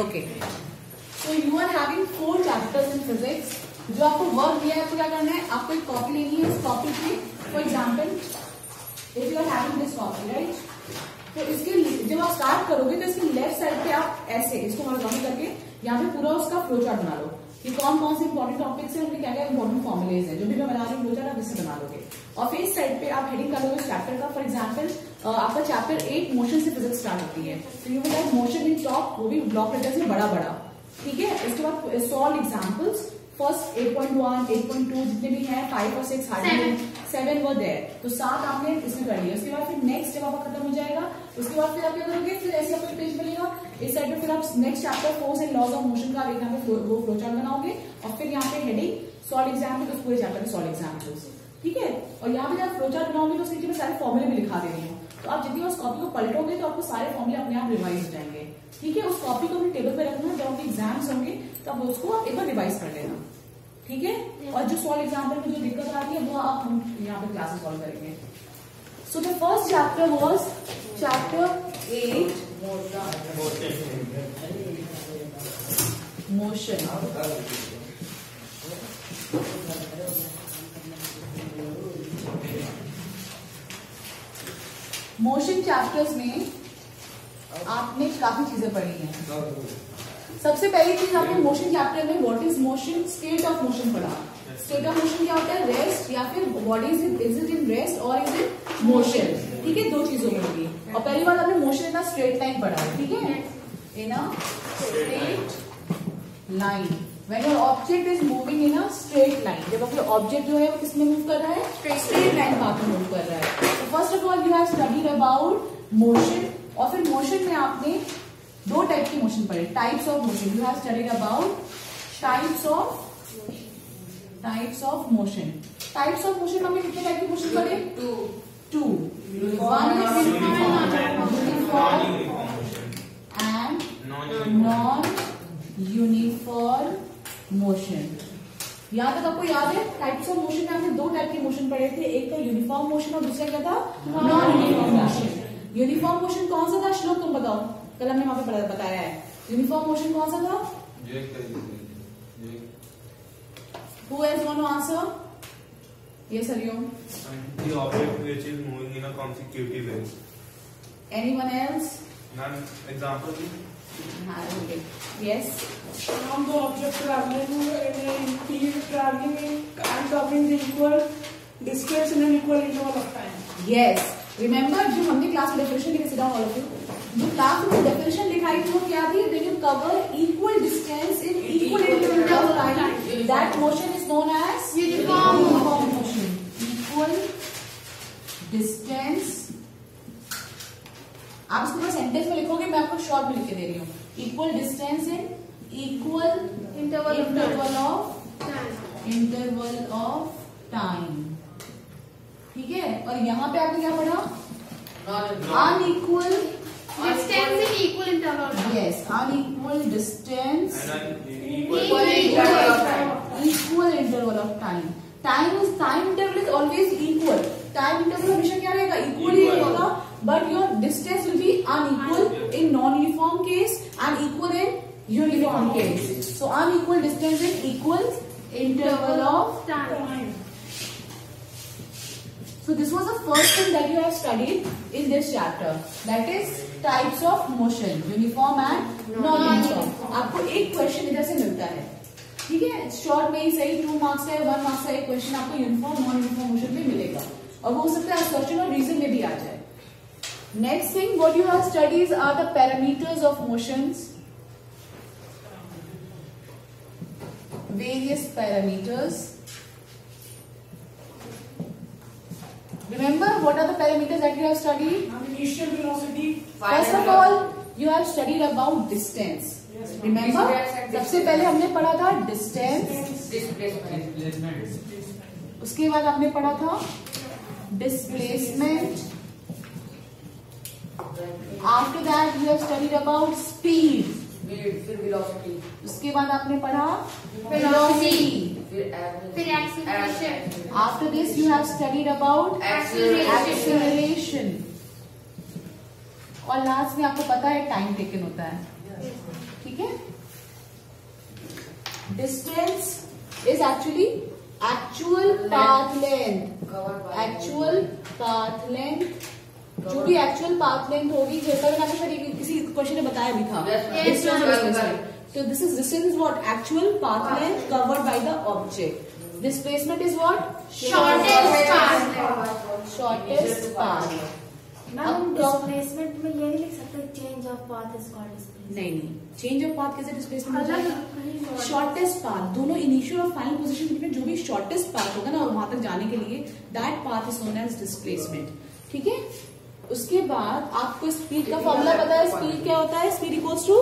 Okay, so you are having 4 chapters in physics. जो आपको work दिया है आपको क्या करना है, आपको एक कॉपी लेनी है। इस कॉपी की for example if you are having this copy right, तो इसके जब आप स्टार्ट करोगे तो इसके लेफ्ट साइड पे आप ऐसे इसको हॉरिजॉन्टल करके यहाँ पे पूरा उसका फ्लो चार्ट बना लो कि कौन कौन से इंपॉर्टेंट टॉपिक्स हैं, उनके क्या क्या इंपॉर्टेंट फॉर्मुलेज हैं। जो भी मैं बना रही हूँ फ्लो चार्ट आप इससे बना लोगे। और फिर इस साइड पे आप हेडिंग कर लोगे चैप्टर का। फॉर एग्जाम्पल आपका चैप्टर 8 मोशन से फिजिक्स स्टार्ट होती है, तो you will have motion in top, वो भी ब्लॉक लेटर से बड़ा बड़ा, ठीक है। इसके बाद सॉल्व एग्जाम्पल्स, फर्स्ट 8.1, 8.2 जितने भी हैं, 5 और 6 हार्डली 7 वो देयर, तो 7 आपने इसमें कर लिया। उसके बाद फिर नेक्स्ट जब आपका खत्म हो जाएगा उसके बाद फिर आप क्या करोगे, फिर ऐसे आपको पेज मिलेगा इस साइड पे, फिर आप next chapter force and laws of motion का यहाँ पे वो फ्लो चार्ट बनाओगे और फिर यहाँ पे हेडिंग सॉल्व एग्जाम्पल, उस पूरे चैप्टर में सॉल्व एग्जाम्पल्स, ठीक है। और यहाँ पे जब फ्लो चार्ट बनाओगे तो उसके नीचे में सारे फॉर्मुले भी लिखा दे रही हूँ, तो आप जितनी उस कॉपी को पलटोगे तो आपको सारे फॉर्मुले अपने आप रिवाइज हो जाएंगे, ठीक है। उस कॉपी को अपने टेबल पे रखना, जब आपके एग्जाम्स होंगे तब उसको आप एक बार रिवाइज कर लेना, ठीक है। और जो सॉल्व एग्जाम्पल में जो दिक्कत आ रही है वो आप हम यहाँ पे क्लासेस सॉल्व करेंगे। So the first chapter was chapter 8 motion. Motion chapters में आपने काफी चीजें पढ़ी हैं। सबसे पहली चीज आपने मोशन चैप्टर में what is motion, state of motion पढ़ा। स्टेट ऑफ मोशन क्या होता है, रेस्ट या फिर body is it in rest और इज इट मोशन, ठीक है। 2 चीजों में होगी। और पहली बार आपने motion in a straight line पढ़ा है, ठीक है, in a straight line when your object is moving in a straight line. जब आपका ऑब्जेक्ट जो है वो किसमें मूव कर रहा है, स्ट्रेट लाइन पाथ में मूव कर रहा है। तो first of all you have studied about motion, और फिर मोशन में आपने 2 टाइप की मोशन पढ़े, types of motion. You have studied about types of motion. Types of motion हमने कितने टाइप की मोशन पढ़े, 2। One is uniform and non uniform motion. यहाँ तक आपको याद है टाइप्स ऑफ मोशन में हमने 2 टाइप के मोशन पढ़े थे, एक तो यूनिफॉर्म मोशन और दूसरा क्या था, non uniform motion. Uniform motion कौन सा था श्लोक, तुम बताओ, कल हमने वहां पे बताया है। यूनिफॉर्म मोशन कौन सा था, Who else want to answer? Yes, Hariom. The object which is moving in a consecutive way. Anyone else? None. Example? Okay. Yes. From the object traveling in period traveling and covering the equal distance in an equal interval of time. Yes. Remember जो हमने class में definition लिखी, sit down all of you. जो class में definition लिखाई थी वो क्या थी, when you cover equal distance in equal interval of time, that motion is known as uniform motion. Equal distance, आप इसको पूरा सेंटेंस में लिखोगे, मैं आपको शॉर्ट में लिख के दे रही हूँ। Equal distance in equal interval of time, ठीक है। और यहाँ पे आपने क्या पढ़ा, unequal distance in equal interval. Yes, unequal distance, equal interval of time. Time interval is always equal. Time interval हमेशा क्या रहेगा, equal ही रहेगा, but your distance will be unequal in non-uniform case and equal in uniform case. So unequal distance in equal interval of time. So this was the first thing that you have studied in this chapter. That is types of motion, uniform and non-uniform. आपको एक question इधर से मिलता है, ठीक है, short में ही सही, 2 मार्क्स का 1 मार्क्स का एक क्वेश्चन आपको यूनिफॉर्म नॉन यूनिफॉर्म मोशन में मिलेगा, और वो हो सकता है क्वेश्चन और रीजन में भी आ जाए। Next thing what you have studies are the parameters of motions, various parameters. Remember what are the parameters that you have studied? Initial velocity. First of all, you have studied about distance. Remember? सबसे पहले हमने पढ़ा था distance. उसके बाद हमने पढ़ा था displacement. After that, you have studied about speed. फिर velocity. उसके बाद आपने पढ़ा velocity. फिर acceleration. After this, you have studied about acceleration. और लास्ट में आपको पता है टाइम टेकन होता है. ठीक है. Distance is actually actual path length. Actual path length, जो भी एक्चुअल पाथ लेंथ होगी, जैसा मैंने आपको किसी क्वेश्चन में बताया भी था. Distance. So this is distance is what? Actual path length covered by the object. Displacement is what? Shortest path. Shortest path. Ma'am displacement में ये नहीं लिख सकते change of path is called displacement. नहीं, चेंज ऑफ पाथ कैसे displacement हो जाएगा? Shortest path, दोनों इनिशियल और फाइनल पोजीशन में जो भी शॉर्टेस्ट पाथ होगा ना वहां तक जाने के लिए, that path is known as displacement. ठीक है. उसके बाद आपको स्पीड का फॉर्मूला पता है. स्पीड क्या होता है? Speed equals to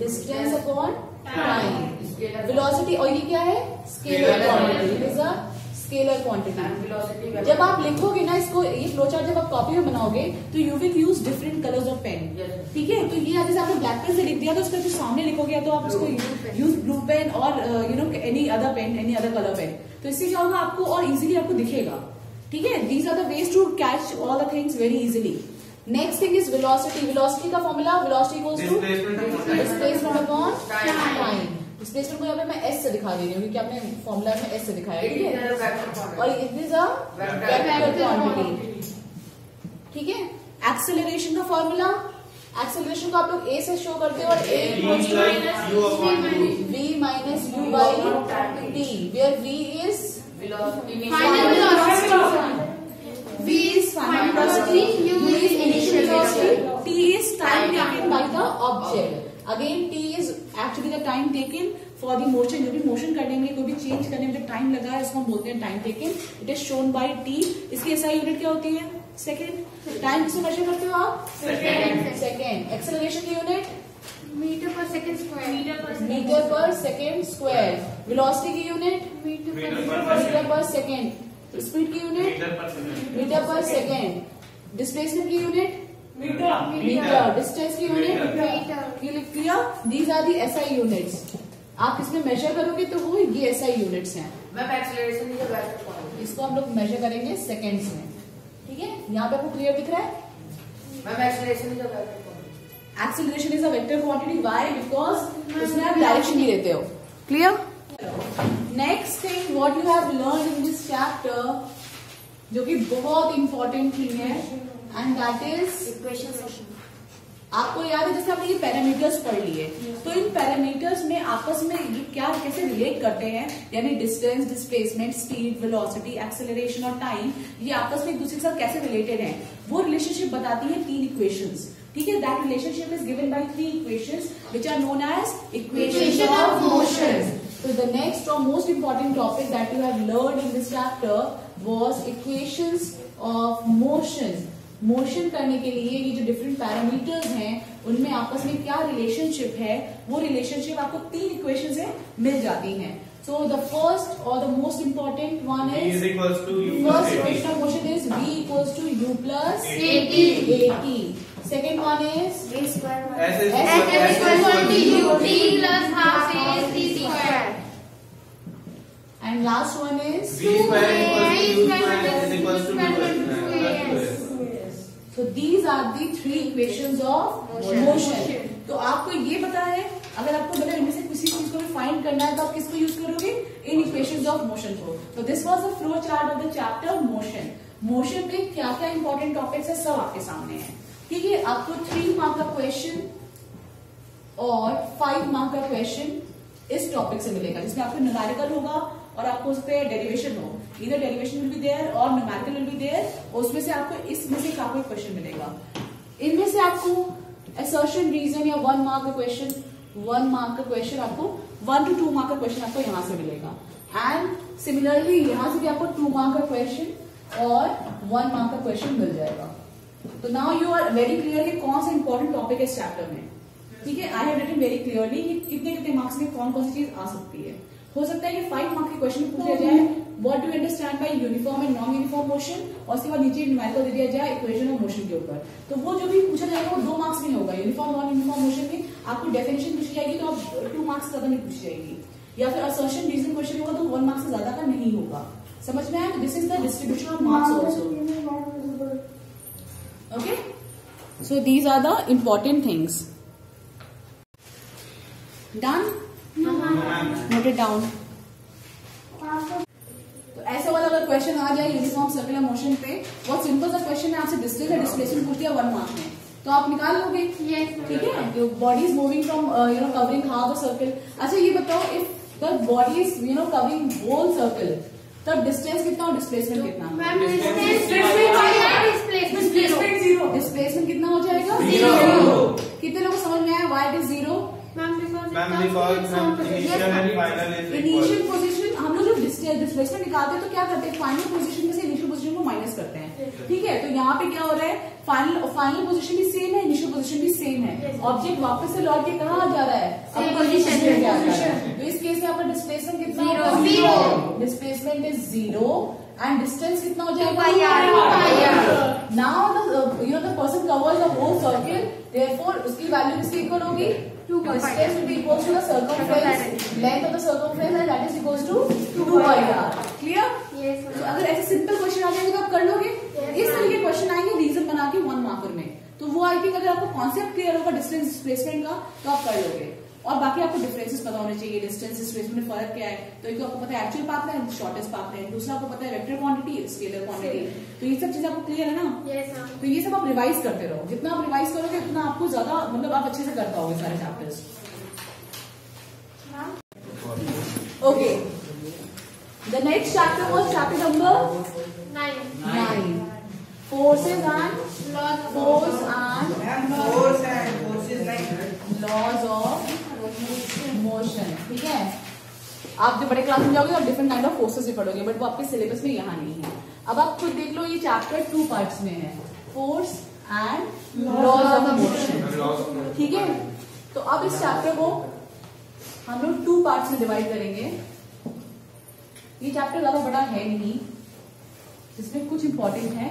distance upon time. Velocity, और ये क्या है? Scalar quantity. It is a scalar quantity. जब आप लिखोगे ना इसको, ये फ्लो चार्ट जब आप कॉपी में बनाओगे तो you will use different colours of pen. ठीक है. तो ये जैसे आपने ब्लैक पेन से लिख दिया तो उसका जो सामने लिखोगे तो आप उसको यूज ब्लू पेन और any other pen, any other colour pen. तो इससे क्या होगा, आपको और इजीली आपको दिखेगा. ठीक है. These are the ways to catch all the things very easily. Next thing is velocity. Velocity का formula, velocity equals to displacement upon time. Displacement को यहाँ पे मैं एस से दिखा दे रही हूँ क्योंकि आपने फॉर्मूला में एस से दिखाया. ठीक है. और it is a vector quantity. ठीक है. एक्सेलरेशन का फॉर्मूला, एक्सेलरेशन को आप लोग ए से शो करते हो और a v minus u by t, where v is Final velocity. V is final velocity. U is initial velocity. T is time taken by the object. Again, T is actually the time taken for the motion. जो भी motion करने में, कोई भी change करने में जो time लगा है उसको हम बोलते हैं time taken. It is shown by T. इसकी एसआई यूनिट क्या होती है? सेकेंड. टाइम किसे मेजर करते हो आप? सेकेंड. एक्सेलरेशन की unit Meter per second square. Metre per second square. Velocity की unit metre per second. Speed की unit metre per second. Displacement की यूनिट मीटर. डिस्टेंस की unit clear. These are the SI units. आप इसमें major करोगे तो वो ये एसआई यूनिट्स हैं. इसको हम लोग मेजर करेंगे सेकेंड्स में. ठीक है. यहाँ पे आपको क्लियर दिख रहा है? Acceleration is a vector quantity. Why? Because इसमें आप डायरेक्शन भी देते हो. Clear. Next thing what you have learn in this chapter, जो कि बहुत इंपॉर्टेंट थिंग है, एंड दैट इज इक्वेशन. आपको याद है जैसे आपने ये पैरामीटर्स पढ़ लिए, तो इन पैरामीटर्स में आपस में ये क्या कैसे रिलेट करते हैं, यानी distance, displacement, speed, velocity, acceleration और टाइम, ये आपस में एक दूसरे के साथ कैसे रिलेटेड है, वो रिलेशनशिप बताती है 3 इक्वेशंस. ठीक है. That relationship is given by 3 equations which are known as equations of motion. So the next or most important topic that you have learned in this chapter was equations of motion. Motion करने के लिए ये जो different parameters हैं उनमें आपस में क्या रिलेशनशिप है, वो रिलेशनशिप आपको 3 इक्वेशन से मिल जाती हैं. So the first or the most important one is equals to u first plus equation of motion is v equals to u plus at. Second one is v square S is S is equal to u t plus half a t square. and last one is v square equals to u square is equals to plus so these are the 3 equations of motion. तो आपको ये पता है, अगर आपको मतलब इनमें से किसी चीज को भी फाइंड करना है तो आप किसको यूज करोगे? इन इक्वेशंस ऑफ मोशन को. तो this was the flow chart of the chapter motion. Motion में क्या क्या इंपॉर्टेंट टॉपिक्स है सब आपके सामने है. ठीक है. आपको 3 मार्क का क्वेश्चन और 5 मार्क का क्वेश्चन इस टॉपिक से मिलेगा, जिसमें आपको न्यूमेरिकल होगा और आपको उस पर डेरिवेशन हो. इधर डेरिवेशन विल बी देयर और न्यूमेरिकल विल बी देयर. उसमें से आपको इसमें से आपको एक क्वेश्चन मिलेगा. इनमें से आपको असर्शन रीजन या 1 मार्क का क्वेश्चन, 1 मार्क का क्वेश्चन आपको 1 to 2 मार्क का क्वेश्चन आपको यहां से मिलेगा. एंड सिमिलरली यहां से भी आपको 2 मार्क का क्वेश्चन और 1 मार्क का क्वेश्चन मिल जाएगा. तो now you are very clear कि कौन सा इंपॉर्टेंट टॉपिक है इस चैप्टर में. ठीक है. I have written very clearly कि कितने कितने मार्क्स में कौन कौन सी चीज आ सकती है. हो सकता है कि 5 मार्क के क्वेश्चन पूछ लिया जाए what do you understand by uniform and non uniform motion, और उसके बाद नीचे न्यूमेरिकल दे दिया जाए इक्वेशन ऑफ मोशन के ऊपर. तो वो जो भी पूछा जाएगा वो 2 मार्क्स में होगा. यूनिफॉर्म नॉन यूनिफॉर्म मोशन में आपको डेफिनेशन पूछी जाएगी तो आप 2 मार्क्स ज्यादा नहीं पूछी जाएगी, या फिर असर्शन रीजन क्वेश्चन होगा तो 1 मार्क्स से ज्यादा का नहीं होगा. समझ में आया? This is the distribution of marks also. Okay. So these are the important things. Done? Note it down. तो ऐसा वाला अगर क्वेश्चन आ जाए यूनिफॉर्म सर्कुलर मोशन पे, बहुत सिंपल सा क्वेश्चन है, आपसे डिस्टेंस या डिस्प्लेसमेंट पूछ दिया 1 मार्क में, तो आप निकाल लोगे. ठीक है. Body is moving from covering half the circle. अच्छा ये बताओ, if the body is covering whole circle, तब डिस्टेंस कितना और डिस्प्लेसमेंट कितना? डिस्प्लेसमेंट कितना हो जाएगा? 0. कितने लोगों को समझ में आया why it is 0? Initial position हम लोग जो डिस्प्लेसमेंट निकालते हैं तो क्या करते हैं, फाइनल पोजीशन में से इनिशियल पोजीशन को माइनस करते हैं. ठीक है. तो यहाँ पे क्या हो रहा है, फाइनल पोजीशन भी सेम है, इनिशियल पोजीशन भी सेम है. ऑब्जेक्ट वापस से लौट के कहाँ जा रहा है, अब पोजीशन में जा रहा है. तो इस केस में आपका डिस्प्लेसमेंट कितना होगा? 0. डिस्प्लेसमेंट इज 0 एंड डिस्टेंस कितना हो जाएगा? Now the person covers the whole circle, therefore उसकी वैल्यू किसके इक्वल होगी? Distance will be equal to the circumference, length of the circumference, and that is equals to 2πr. Clear? Yes. तो अगर ऐसे simple question आ जाएंगे तो आप कर लोगे. इस तरह के क्वेश्चन आएंगे रीजन बना के 1 मार्कर में, तो वो आई थिंक अगर आपको कॉन्सेप्ट क्लियर होगा डिस्टेंस डिस्प्लेसमेंट का तो आप कर लोगे. और बाकी आपको डिफरेंसेस पता होने चाहिए, डिस्टेंस डिस्प्लेसमेंट में फर्क क्या है. तो एक तो आपको पता है actual path length, shortest path length, दूसरा आपको पता है वेक्टर क्वांटिटी, स्केलर क्वांटिटी. तो ये सब चीजें आपको क्लियर है ना? तो ये सब आप रिवाइज करते रहो. जितना आप रिवाइज करोगे उतना आपको ज्यादा आप अच्छे से कर पाओगे सारे chapters. Okay. The next chapter was chapter number 9. Forces and laws of motion. ठीक है. आप जब बड़े क्लास में जाओगे तो आप डिफरेंट काइंड ऑफ फोर्सेस भी पढ़ोगे, बट वो आपके सिलेबस में यहाँ नहीं है. अब आप खुद देख लो, ये चैप्टर 2 पार्ट्स में है, force and laws of motion. ठीक है. तो अब इस चैप्टर को हम लोग 2 पार्ट्स में डिवाइड करेंगे. ये चैप्टर ज्यादा बड़ा है नहीं, इसमें कुछ इंपॉर्टेंट है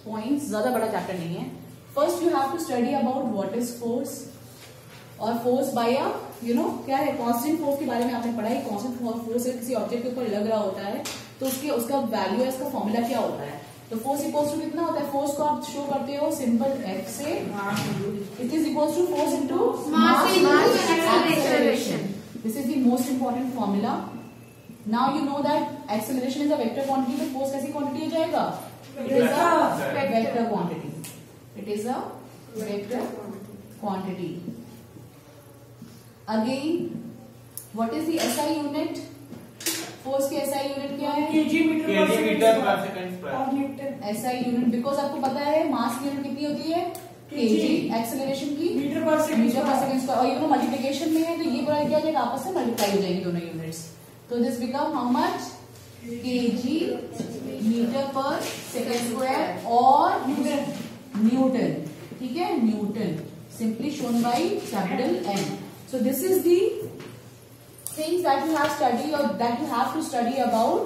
पॉइंट्स, ज्यादा बड़ा चैप्टर नहीं है. First you have to study about what is force, और फोर्स बाय क्या है, कांस्टेंट फोर्स के बारे में आपने पढ़ा है. कांस्टेंट फोर्स किसी ऑब्जेक्ट के ऊपर लग रहा होता है तो उसका वैल्यू है, इसका फॉर्मूला क्या होता है. तो फोर्स इक्वल्स टू कितना होता है, फोर्स को आप शो करते हो सिंपल एफ से, it is equals to force into mass acceleration. This is the most important formula. Now you know that acceleration is a vector quantity, तो फोर्स कैसी क्वांटिटी हो जाएगा? It is a vector quantity. It is a vector quantity. Again, what is the SI unit? Force की SI unit क्या है? kg metre पर second और Newton. SI unit because आपको पता है मास की यूनिट कितनी होती है? kg. एक्सेलरेशन की मीटर पर सेकंड. और ये मल्टीप्लिकेशन में है तो ये पूरा क्या हो जाएगा, आपस में मल्टीप्लाई हो जाएंगी दोनों यूनिट्स. तो this become how much? kg metre per second square और न्यूटन. ठीक है. Newton simply shown by capital N. So this is the things that you have study और that you have to study about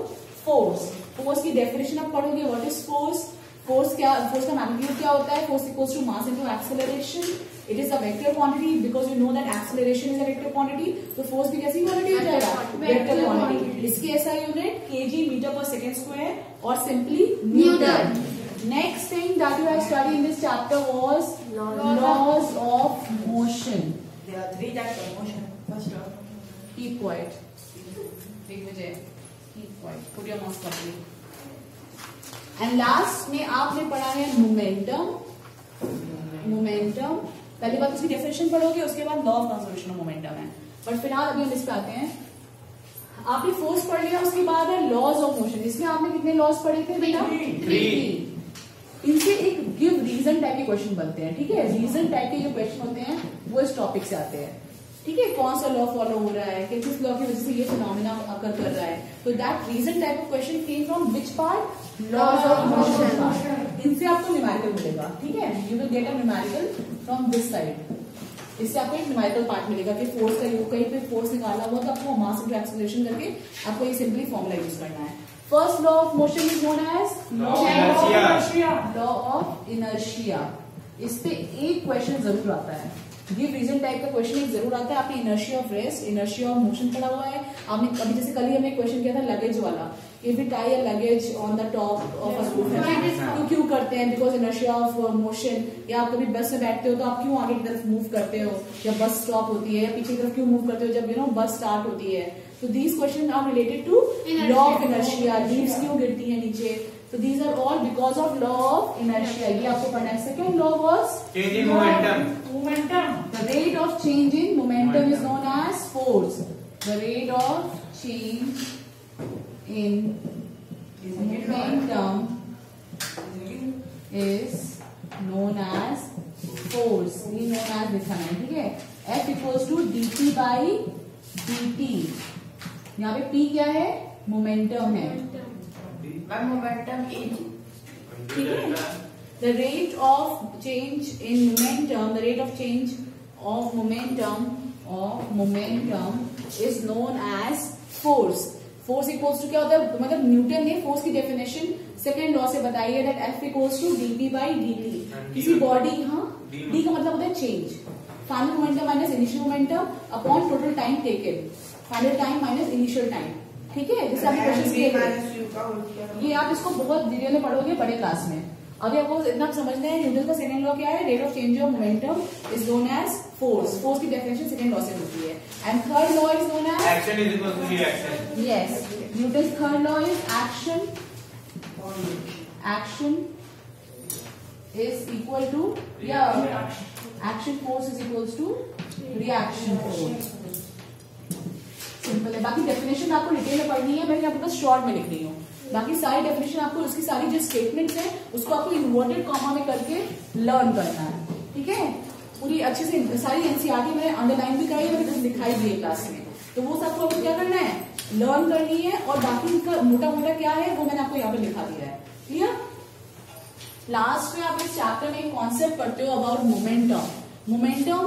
force. Force की definition आप पढ़ोगे. What is force? Force का magnitude क्या होता है? Force equals to mass into acceleration. It is a vector quantity because you know that acceleration is a vector quantity. तो force भी कैसी क्वांटिटी हो जाएगा? Vector quantity. इसकी SI unit kg metre per second square और simply newton. Next thing that you have study in this chapter was laws of motion. There are 3 types of motion. First law. Keep quiet. Digvijay, keep quiet. Put your mask properly. And last में आपने पढ़ा है momentum. Momentum पहली बात उसकी definition पढ़ोगे, उसके बाद law of conservation of momentum है. बट फिलहाल अभी हम इस पे आते हैं. आपने फोर्स पढ़ लिया, उसके बाद है लॉज ऑफ मोशन. इसमें आपने कितने लॉज पढ़े थे बेटा? 3. इनसे एक गिव रीजन टाइप के क्वेश्चन बनते हैं. ठीक है. रीजन टाइप के जो क्वेश्चन होते हैं वो इस टॉपिक से आते हैं. ठीक है. कौन सा लॉ फॉलो हो रहा है, कि किस लॉ की वजह से ये फिनोमेना अकर कर रहा है. तो that reason type of question came from which part? Laws of motion. इनसे आपको न्यूमेरिकल मिलेगा. ठीक है. You will get a numerical from this side. इससे आपको एक न्यूमेरिकल पार्ट मिलेगा कि फोर्स का कहीं पे फोर्स निकाला हुआ तो आपको मास इनटू एक्सेलरेशन करके आपको ये सिंपली फॉर्मूला यूज करना है. First law of motion is known as law of inertia. इस पे एक क्वेश्चन जरूर आता है. गिव रीजन टाइप का क्वेश्चन एक जरूर आता है. आपने inertia of rest, inertia of motion पढ़ा हुआ है. आपने अभी जैसे कल ही हमने क्वेश्चन किया था लगेज वाला if we tie a luggage on the top of a roof, तो क्यों करते हैं? Because inertia of motion. या आप कभी बस में बैठते हो तो आप क्यों आगे की तरफ मूव करते हो जब बस स्टॉप होती है, या पीछे की तरफ क्यों मूव करते हो जब बस स्टार्ट होती है? तो these question are related to law of inertia. Leaves क्यों गिरती है नीचे? So these are all because of law of inertia. ये आपको पढ़ना है। Second law was change in momentum. The rate of change in momentum is known as force. The rate of change in momentum is known as force. ये known as लिखा है, ठीक है? F equals to dt by dt. यहाँ पे P क्या है? Momentum है। momentum is ठीक है? The rate of change in momentum, the rate of change of momentum is known as force. Force equals to क्या होता है? मतलब न्यूटन ने फोर्स की डेफिनेशन सेकेंड लॉ से बताई है, that F equals to dt by dt. किसी बॉडी, हाँ, d का मतलब होता है change, final momentum minus initial momentum upon total time taken, final time minus initial time. ठीक है? जैसे आपने क्वेश्चन किए, ये आप इसको बहुत डिटेल में पढ़ोगे बड़े क्लास में। अभी आपको इतना समझना है न्यूटन का सेकंड लॉ क्या है? Rate of change of momentum is known as force. Force की डेफिनेशन सेकंड लॉ से होती है। And third law is known as action is equal to reaction. Yes, Newton third law is action is equal to, या action force is equal to reaction force. Simple है। बाकी definition आपको detail में पढ़नी है, मैं यहाँ बस शॉर्ट में लिख रही हूँ। बाकी सारी डेफिनेशन आपको, उसकी सारी जो स्टेटमेंट्स है उसको आपको इन्वर्टेड कॉमा में करके लर्न करना है। ठीक है? पूरी अच्छे से सारी एनसीईआरटी मैंने अंडरलाइन भी कराई है, दिखाई दी है क्लास में, तो वो सबको आपको क्या करना है? लर्न करनी है। और बाकी उनका मोटा मोटा क्या है वो मैंने आपको यहाँ पे लिखा दिया है। क्लियर? लास्ट में आप इस चैप्टर में एक कॉन्सेप्ट पढ़ते हो about momentum. Momentum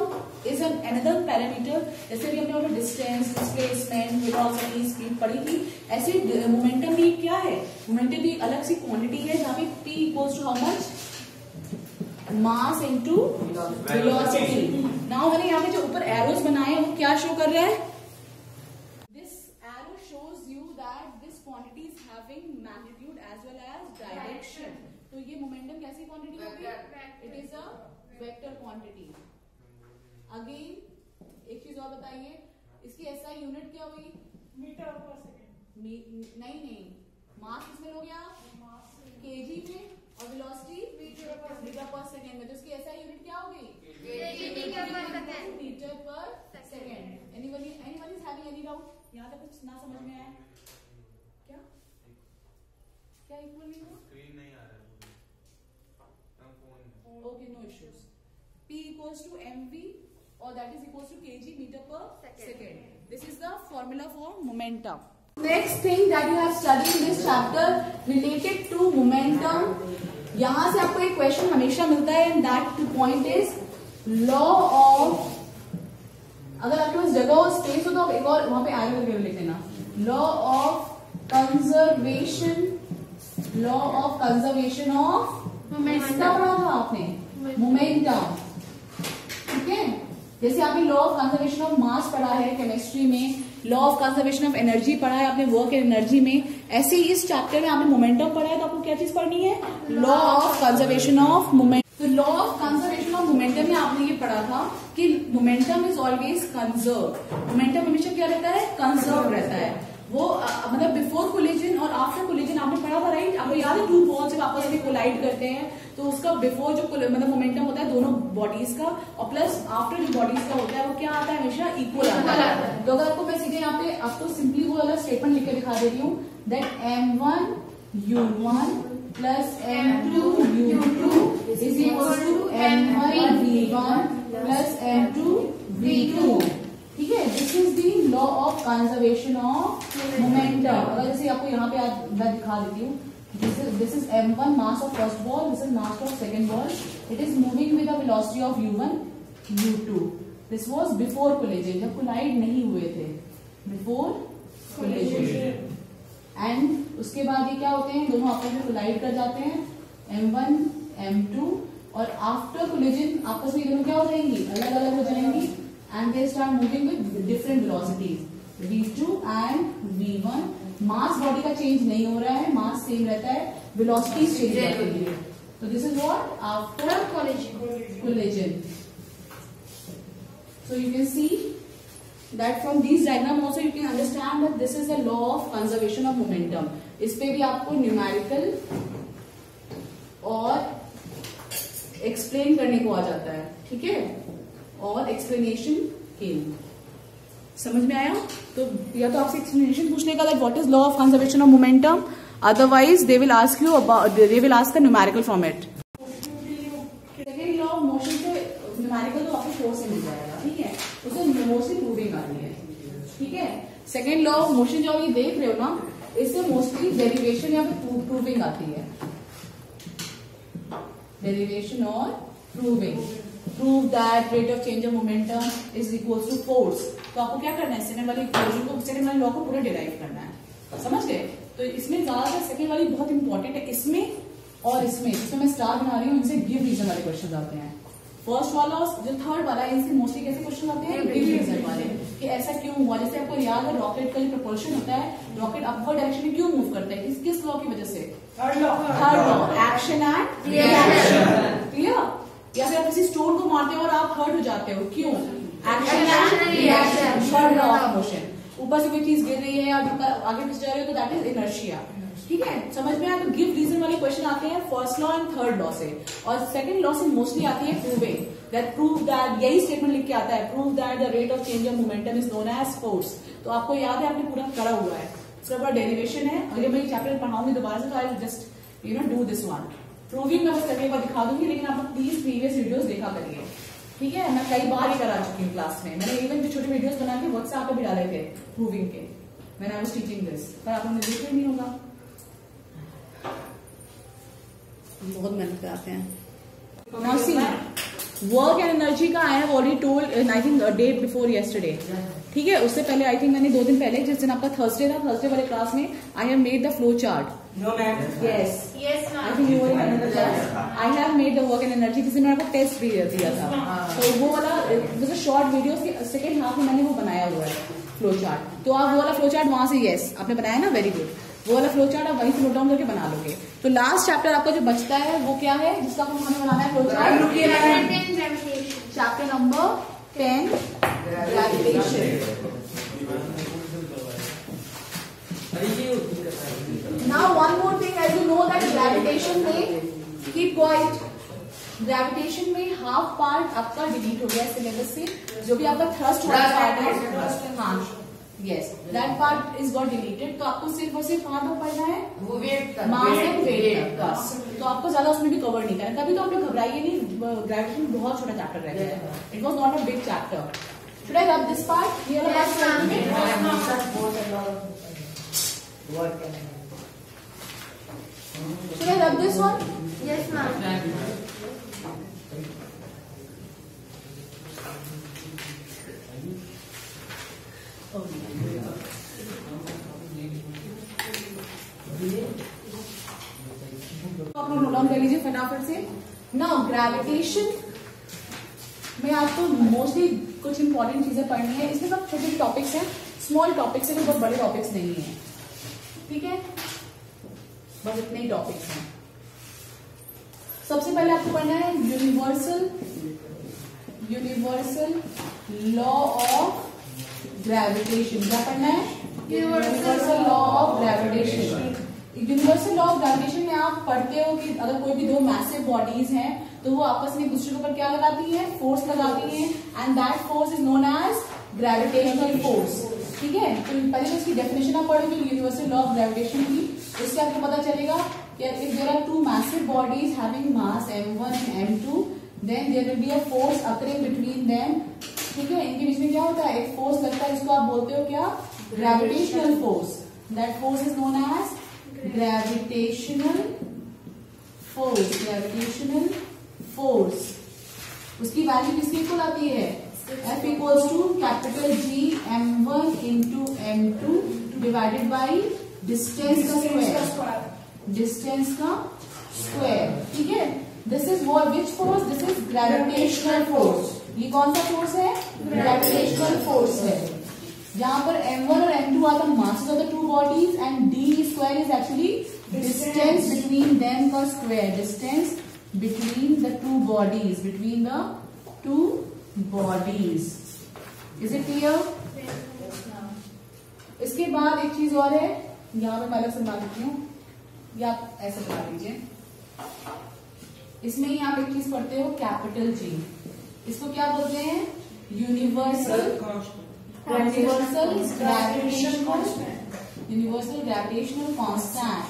is an another parameter. जैसे भी हमने डिस्टेंस, डिस्प्लेसमेंट, वेलोसिटी, स्पीड पढ़ी थी, ऐसे मोमेंटम भी क्या है? मोमेंटम भी अलग सी क्वांटिटी है जहाँ पे P equals to how much? Mass into velocity. Now मैंने यहाँ पे जो ऊपर एरोज बनाए हैं वो क्या शो कर रहा है? This arrow shows you that this quantity is having magnitude as well as direction. तो ये मोमेंटम कैसी क्वांटिटी होगी? It is a vector quantity. Again एक चीज और बताइए, इसकी एसआई यूनिट क्या हुई? Metre per second. नहीं, मास किसमें हो गया? केजी में, और वेलोसिटी मीटर पर सेकेंड में। तो इसकी एसआई यूनिट क्या हो गई? Metre per second. Anyone is having any doubt? यहाँ तक कुछ ना समझ में आया क्या? क्या इक्वल नहीं हुआ? स्क्रीन नहीं आ रहा है, फोन में। Okay, no issues. P equals to mv or that is equals to kg meter per second. This is the formula for momentum. Next thing that you have studied in this chapter related to momentum. यहाँ से आपको एक question हमेशा मिलता है and that point is law of, अगर आपके पास जगह और स्पेस हो तो आप एक और वहां पे आगे करके लिख लेना, law of conservation of किसका पढ़ा था आपने? मोमेंटम। ठीक है? जैसे आपने law of conservation of mass पढ़ा है केमिस्ट्री में, law of conservation of energy पढ़ा है आपने वर्क एंड एनर्जी में, ऐसे ही इस चैप्टर में आपने मोमेंटम पढ़ा है, तो आपको क्या चीज पढ़नी है? Law of conservation of moment. तो law of conservation of momentum में आपने ये पढ़ा था कि momentum is always conserve. Momentum हमेशा क्या रहता है? कंजर्व रहता है। वो मतलब बिफोर कोलिजन और आफ्टर कोलिजन आपने पढ़ा था, राइट? आपको याद है टू बॉल्स जब आपस में कोलाइड करते हैं तो उसका बिफोर जो मतलब मोमेंटम होता है दोनों बॉडीज का, और प्लस आफ्टर जो बॉडीज का होता है वो क्या आता है? हमेशा इक्वल आता है। तो अगर आपको मैं सीधे यहाँ पे आपको सिंपली वो वाला स्टेटमेंट लिख के दिखा देती हूँ, that m1u1 plus m2u2 is equal to m1v1 plus m2v2। ठीक है? This is the law of conservation of momentum. अगर जैसे आपको यहाँ पे मैं दिखा देती हूँ, this is m1 mass of first ball, this is mass of second ball. It is moving with a velocity of u1, u2. This was before collision, जब कोलाइड नहीं हुए थे, before collision. And उसके बाद ये क्या होते हैं? दोनों आपस में कोलाइड कर जाते हैं, m1, m2, और आफ्टर कोलिजन आपस में दोनों क्या हो जाएंगी? अलग अलग हो जाएंगी, and they start moving with different velocities, v2 and v1, mass body का चेंज नहीं हो रहा है, मास सेम रहता है, वेलोसिटी चेंज रहती है. तो this is what after collision. So you can see that from these diagram also you can understand that this is a law of conservation of momentum. इस पे भी आपको न्यूमेरिकल और एक्सप्लेन करने को आ जाता है, ठीक है, और एक्सप्लेनेशन के समझ में आया. तो या तो आपसे एक्सप्लेनेशन पूछ लेगा that what is law of conservation of momentum, otherwise they will ask you about, they will ask the numerical from it. Second law of motion से न्यूमेरिकल तो आपको फोर्स से मिल जाएगा, ठीक है, उससे मोस्टली प्रूविंग आती है, ठीक है. सेकेंड लॉ ऑफ मोशन जो आप ये देख रहे हो ना, इससे मोस्टली डेरिवेशन या फिर प्रूविंग आती है. डेरिवेशन और proving. Prove that rate of change of momentum is equal to force. तो आपको क्या करना है, सेकंड वाली इक्वेशन को, सेकंड वाले लॉ को पूरा डिराइव करना है, समझ गए. तो इसमें ज्यादातर सेकंड वाली बहुत इंपॉर्टेंट है. इसमें और इसमें जिसमें मैं स्टार बना रही हूँ, इनसे गिव रीजन वाले क्वेश्चन आते हैं. फर्स्ट वाला और जो थर्ड वाला है, इनसे मोस्टली कैसे क्वेश्चन आते हैं, गिव रीजन वाले, कि ऐसा क्यों हुआ. जैसे आपको याद है रॉकेट का जो प्रपोर्शन होता है, रॉकेट अपवर्ड डायरेक्शन में क्यों मूव करता है, किस लॉ की वजह से, third law, action and reaction. Clear. या फिर आप किसी स्टोन को मारते हो और आप हर्ट हो जाते हो, क्यों, action and reaction, third law of motion. ऊपर से कोई चीज गिर रही है और आगे पीछे जा रही हो तो दैट इज इनर्शिया, ठीक है, समझ में आया. तो गिव रीजन वाले क्वेश्चन आते हैं first law and third law से. और सेकंड लॉ से मोस्टली आती है प्रूविंग दैट, प्रूव दैट, यही स्टेटमेंट लिख के आता है, prove that the rate of change of momentum is known as force. तो आपको याद है, आपने पूरा करा हुआ है, इसका पूरा डेरिवेशन है. अगर मैं चैप्टर पढ़ाऊंगी दोबारा से तो I just do this one. Proving मैं बस करके दिखा दूंगी, लेकिन आप प्लीज प्रीवियस वीडियोस देखा करिए, ठीक है. मैं कई बार ही करा चुकी हूँ क्लास में. मैंने इवन जो छोटे वीडियोस बना के व्हाट्सएप पे भी डाले थे प्रूविंग के, मैंने आई वाज टीचिंग दिस, पर आप लोगों ने देखा नहीं होगा. बहुत मेहनत कराते हैं. Now see, work and energy का I have already told, I think a day before yesterday, ठीक है. उससे पहले आई थिंक मैंने 2 दिन पहले, जिस दिन आपका थर्सडे था, थर्सडे वाले क्लास में I have made the flow chart. No ma'am. Yes. Yes, I ma'am. think you were in another class. I have made the work and energy. जिस दिन मैंने आपको टेस्ट भी दिया था, तो वो वाला जो शॉर्ट वीडियो के सेकेंड हाफ में मैंने वो बनाया हुआ है फ्लो चार्ट. तो आप वो वाला फ्लो चार्ट वहां से, यस आपने बनाया ना, वेरी गुड. वो वाला फ्लो चार्ट आप वहीं से नोट डाउन करके बना लोगे. तो लास्ट चैप्टर आपका जो बचता है वो क्या है, जिसका हमें बनाना है flow chart. Chapter number 10, gravitation. Now one more thing, as you know that gravitation में, keep quiet, gravitation में हाफ पार्ट आपका डिलीट हो गया सिलेबस से. जो भी आपका थ्रस्ट वाला पार्ट है, हाँ, yes, that part is got deleted. तो आपको सिर्फ और सिर्फ कहाँ तक पढ़ना है, मास एंड वेट बस. तो आपको ज्यादा उसमें भी कवर नहीं करना. तभी तो आप लोग घबराइए नहीं, ग्रेविटेशन बहुत छोटा चैप्टर रह गया. It was not a big chapter. Should I rub this part here about, should I rub this one? Yes, ma'am. आप लोग नोट डाउन कर लीजिए फटाफट से. नाउ ग्रेविटेशन में आपको मोस्टली कुछ इंपॉर्टेंट चीजें पढ़नी है. इसमें सब छोटे छोटे टॉपिक्स हैं, स्मॉल टॉपिक्स है, बहुत बड़े टॉपिक्स नहीं है, ठीक है, बस इतने ही टॉपिक्स हैं. सबसे पहले आपको पढ़ना है यूनिवर्सल लॉ ऑफ ग्रेविटेशन. क्या पढ़ना है, universal law of gravitation. Universal law of gravitation में आप पढ़ते हो कि अगर कोई भी 2 मैसिव बॉडीज हैं तो वो आपस में एक दूसरे के ऊपर क्या लगाती है, फोर्स लगाती है, and that force is known as gravitational force, ठीक है. तो पहले तो इसकी डेफिनेशन आप पढ़ोगे यूनिवर्सल लॉ ऑफ ग्रेविटेशन की. इससे आपको पता चलेगा कि if there are 2 massive bodies having mass m1 and m2, then there will be a force occurring between them, ठीक है. इनके बीच में क्या होता है, एक फोर्स लगता है, जिसको आप बोलते हो क्या, gravitational force. That force is known as gravitational force. उसकी वैल्यू किसकी इक्वल आती है, F equals to capital G m1 into m2 divided by distance का स्क्वायर, डिस्टेंस का स्क्वायर, ठीक है. This is which force, this is gravitational force. ये कौन सा फोर्स है, ग्रेविटेशनल फोर्स है. यहाँ पर m1 और m2 are the masses of the two bodies and d square is actually distance between them का square, distance between the two bodies, between the two bodies. Is it clear? इसके बाद एक चीज और है, यहाँ पे मैं अलग से बना देती हूँ, या आप ऐसे बना लीजिए. इसमें ही आप एक चीज पढ़ते हो कैपिटल G. इसको क्या बोलते हैं? Universal gravitational constant.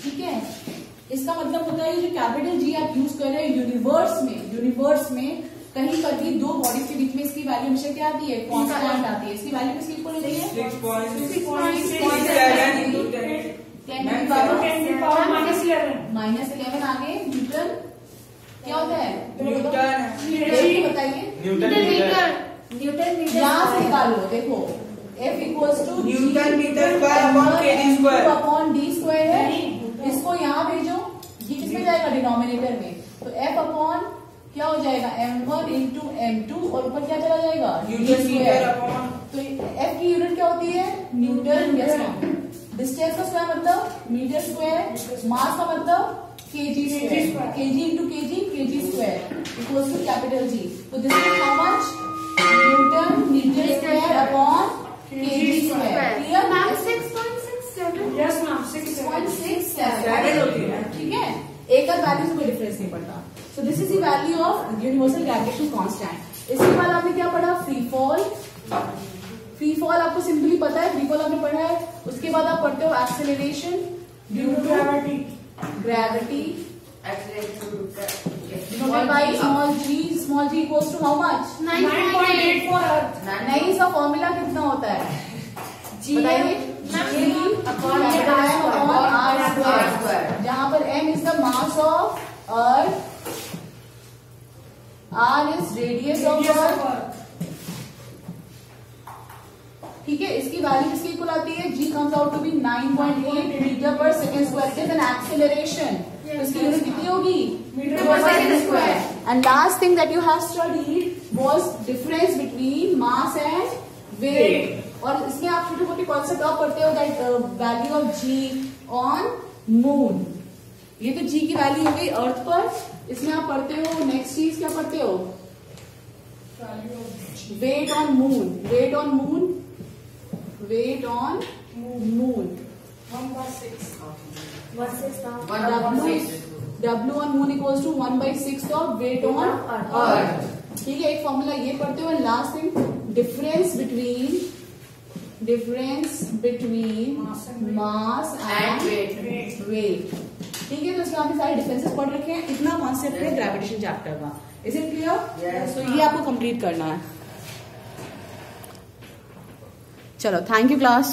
ठीक है, इसका मतलब होता है जो कैपिटल G आप यूज कर रहे हैं यूनिवर्स में कहीं पर भी दो बॉडीज के बीच में इसकी वैल्यू हमेशा क्या आती है? कांस्टेंट आती है. इसकी वैल्यू किसकी इक्वल होती है? 10⁻11 आगे न्यूटन क्या होता है? बताइए. न्यूटन यहाँ से निकालो. देखो F equals to newton metre square upon kg square upon D square है. इसको यहाँ भेजो, ये किसमें जाएगा? डिनोमिनेटर में. तो F अपॉन क्या हो जाएगा? m1 इंटू m2 और ऊपर क्या चला जाएगा? Newton metre upon. तो F की यूनिट क्या होती है? न्यूटन. डिस्टेंस का स्क्वायर मतलब मीटर स्क्वायर. मास का मतलब kg square. Kg into kg square equals to capital G. तो this is how much? Newton metre square upon kg square. Clear ma'am? 6.67. Yes ma'am 6.67 होती है. ठीक है, एक और वैल्यू से कोई डिफरेंस नहीं पड़ता. सो this is the value of universal gravitational constant. इसके बाद आपने क्या पढ़ा? फ्री फॉल आपको सिंपली पता है. फ्री फॉल आपने पढ़ा है. उसके बाद आप पढ़ते हो acceleration due to gravity denoted by small g equals to how much? 9.8 for Earth. नहीं, इसका फॉर्मूला कितना होता है? बताइए. अपॉन r स्क्वायर, जहां पर m is the mass of earth, r is radius of earth. ठीक है, इसकी वैल्यू किसकी इक्वल आती है? G comes out to be 9.8 metre per second square. It is an acceleration. तो इसकी यूनिट कितनी होगी? Metre per second square. And last thing that you have studied was difference between mass and weight. और इसमें आप छोटे मोटे concept और पढ़ते हो, that value of G on moon. ये तो G की वैल्यू हो गई अर्थ पर. इसमें आप पढ़ते हो नेक्स्ट चीज क्या पढ़ते हो? Weight on moon. Weight on moon 1/6. W on moon equals to 1/6 of weight on earth. ठीक है, एक फॉर्मूला ये पढ़ते हो. Last thing, difference between mass and weight. ठीक है, तो इसमें आपने सारे डिफरेंसेस पढ़ रखे हैं. इतना कॉन्सेप्ट है ग्रेविटेशन चैप्टर का. Is it clear? तो ये आपको कंप्लीट करना है. चलो, थैंक यू क्लास.